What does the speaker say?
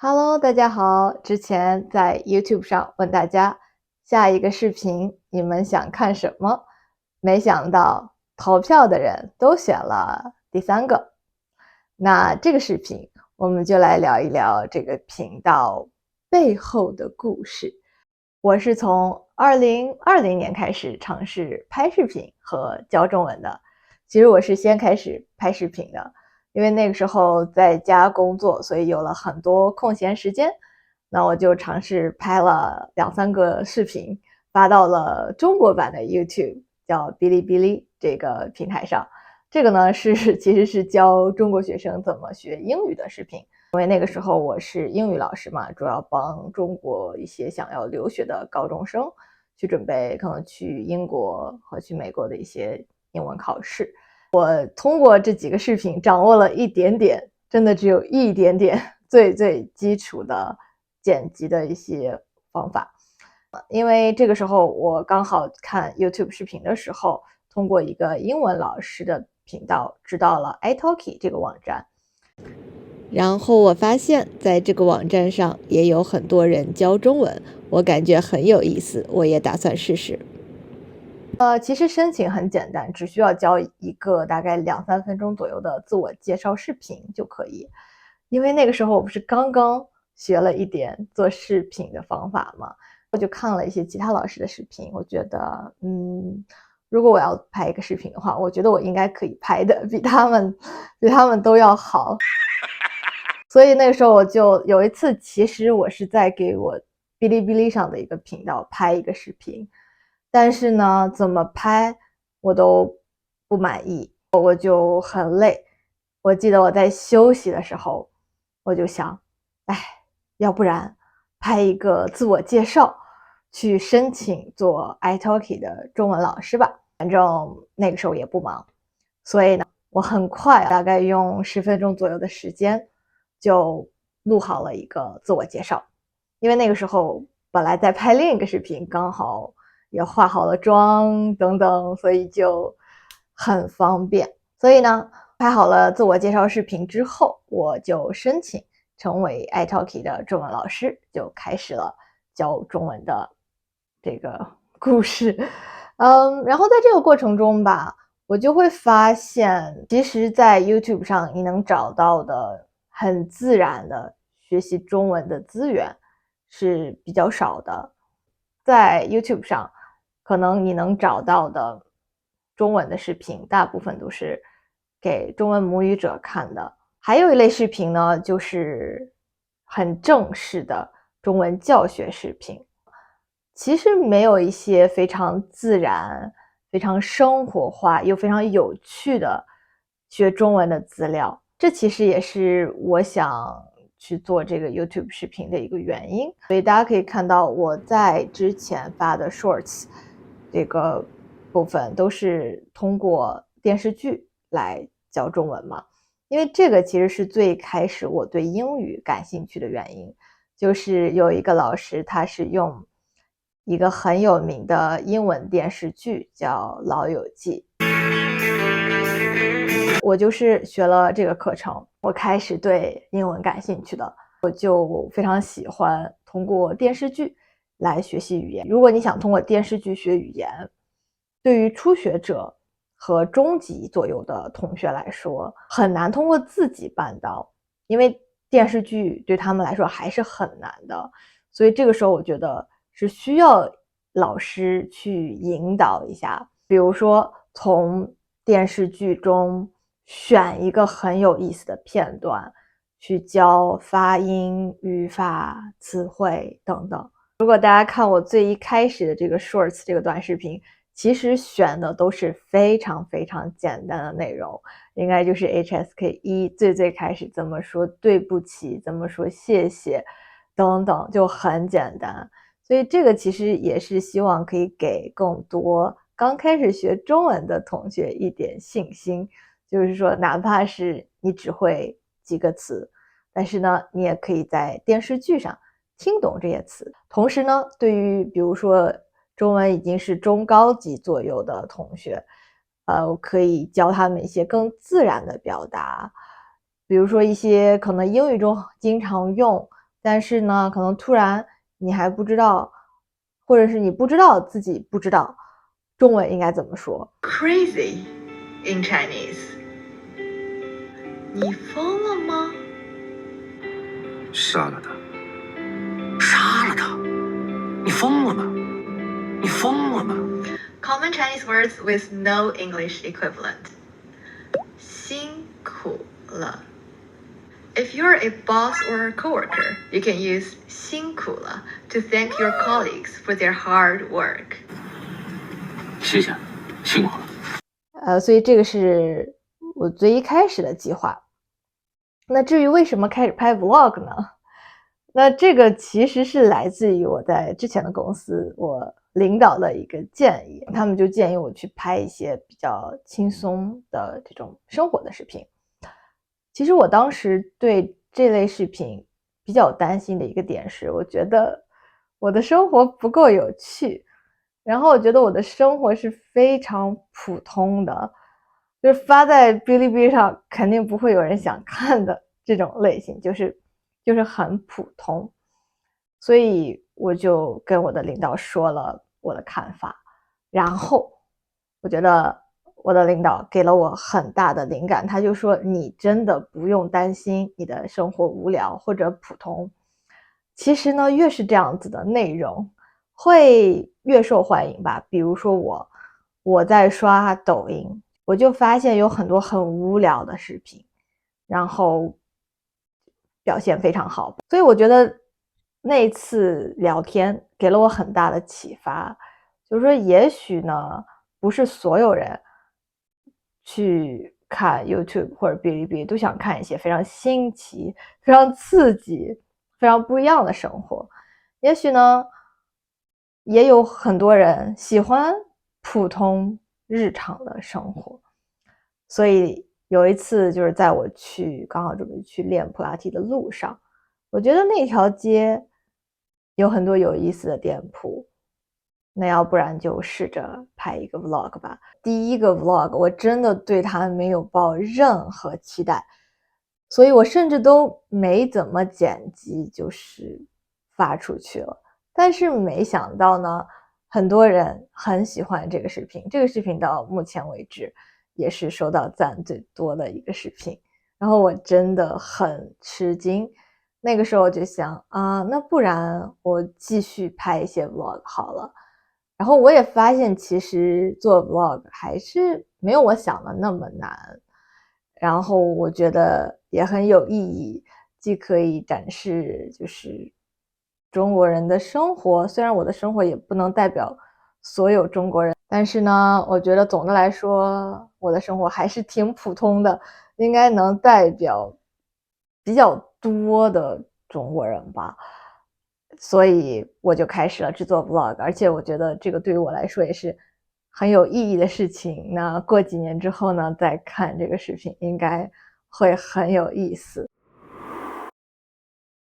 Hello，大家好。之前在 YouTube 上问大家下一个视频你们想看什么，没想到投票的人都选了第三个。那这个视频我们就来聊一聊这个频道背后的故事。我是从2020年开始尝试拍视频和教中文的。其实我是先开始拍视频的，因为那个时候在家工作，所以有了很多空闲时间。那我就尝试拍了2-3个视频，发到了中国版的 YouTube， 叫哔哩哔哩这个平台上。这个呢其实是教中国学生怎么学英语的视频。因为那个时候我是英语老师嘛，主要帮中国一些想要留学的高中生去准备可能去英国和去美国的一些英文考试。我通过这几个视频掌握了一点点，真的只有一点点最基础的剪辑的一些方法。因为这个时候我刚好看 YouTube 视频的时候，通过一个英文老师的频道知道了 italki 这个网站。然后我发现在这个网站上也有很多人教中文，我感觉很有意思，我也打算试试。其实申请很简单，只需要交一个大概2-3分钟左右的自我介绍视频就可以。因为那个时候我不是刚刚学了一点做视频的方法嘛，我就看了一些其他老师的视频，我觉得如果我要拍一个视频的话，我觉得我应该可以拍的比他们都要好。所以那个时候我就有一次，其实我是在给我哔哩哔哩上的一个频道拍一个视频，但是呢，怎么拍我都不满意，我就很累。我记得我在休息的时候，我就想，哎，要不然拍一个自我介绍，去申请做 italki 的中文老师吧。反正那个时候也不忙，所以呢，我很快，大概用10分钟左右的时间，就录好了一个自我介绍。因为那个时候本来在拍另一个视频，刚好也化好了妆等等，所以就很方便。所以呢，拍好了自我介绍视频之后，我就申请成为 italki 的中文老师，就开始了教中文的这个故事。然后在这个过程中吧，我就会发现，其实在 YouTube 上你能找到的很自然的学习中文的资源是比较少的。在 YouTube 上，可能你能找到的中文的视频，大部分都是给中文母语者看的。还有一类视频呢，就是很正式的中文教学视频。其实没有一些非常自然、非常生活化又非常有趣的学中文的资料，这其实也是我想去做这个 YouTube 视频的一个原因。所以大家可以看到我在之前发的 Shorts 这个部分都是通过电视剧来教中文嘛，因为这个其实是最开始我对英语感兴趣的原因，就是有一个老师他是用一个很有名的英文电视剧叫《老友记》，我就是学了这个课程，我开始对英文感兴趣的，我就非常喜欢通过电视剧来学习语言。如果你想通过电视剧学语言，对于初学者和中级左右的同学来说，很难通过自己办到，因为电视剧对他们来说还是很难的。所以这个时候我觉得是需要老师去引导一下，比如说从电视剧中选一个很有意思的片段，去教发音、语法、词汇等等。如果大家看我最一开始的这个 Shorts 这个短视频，其实选的都是非常非常简单的内容，应该就是 HSK1 最开始怎么说对不起，怎么说谢谢等等，就很简单。所以这个其实也是希望可以给更多刚开始学中文的同学一点信心，就是说哪怕是你只会几个词，但是呢，你也可以在电视剧上听懂这些词。同时呢，对于比如说中文已经是中高级左右的同学，我可以教他们一些更自然的表达，比如说一些可能英语中经常用但是呢，可能突然你还不知道，或者是你不知道自己不知道中文应该怎么说。 Crazy in Chinese. 你疯了吗？杀了他！杀了他！你疯了吗？你疯了吗？ Common Chinese words with no English equivalent. 辛苦了. If you're a boss or a coworker, you can use 辛苦了 to thank your colleagues for their hard work. 谢谢，辛苦了。所以这个是我最一开始的计划。那至于为什么开始拍 vlog 呢？那这个其实是来自于我在之前的公司，我领导的一个建议，他们就建议我去拍一些比较轻松的这种生活的视频。其实我当时对这类视频比较担心的一个点是，我觉得我的生活不够有趣，然后我觉得我的生活是非常普通的，就是发在哔哩哔哩上肯定不会有人想看的这种类型，就是很普通。所以我就跟我的领导说了我的看法，然后我觉得我的领导给了我很大的灵感，他就说你真的不用担心你的生活无聊或者普通，其实呢越是这样子的内容会越受欢迎吧。比如说我在刷抖音，我就发现有很多很无聊的视频，然后表现非常好，所以我觉得那次聊天给了我很大的启发，就是说也许呢不是所有人去看 YouTube 或者哔哩哔哩都想看一些非常新奇、非常刺激、非常不一样的生活，也许呢也有很多人喜欢普通日常的生活。所以有一次就是在我刚好准备去练普拉提的路上，我觉得那条街有很多有意思的店铺，那要不然就试着拍一个 vlog 吧。第一个 vlog 我真的对它没有抱任何期待，所以我甚至都没怎么剪辑，就是发出去了。但是没想到呢，很多人很喜欢这个视频，这个视频到目前为止也是收到赞最多的一个视频，然后我真的很吃惊。那个时候我就想啊，那不然我继续拍一些 vlog 好了。然后我也发现其实做 vlog 还是没有我想的那么难，然后我觉得也很有意义，既可以展示就是中国人的生活，虽然我的生活也不能代表所有中国人，但是呢，我觉得总的来说，我的生活还是挺普通的，应该能代表比较多的中国人吧。所以我就开始了制作 vlog， 而且我觉得这个对于我来说也是很有意义的事情。那过几年之后呢，再看这个视频应该会很有意思。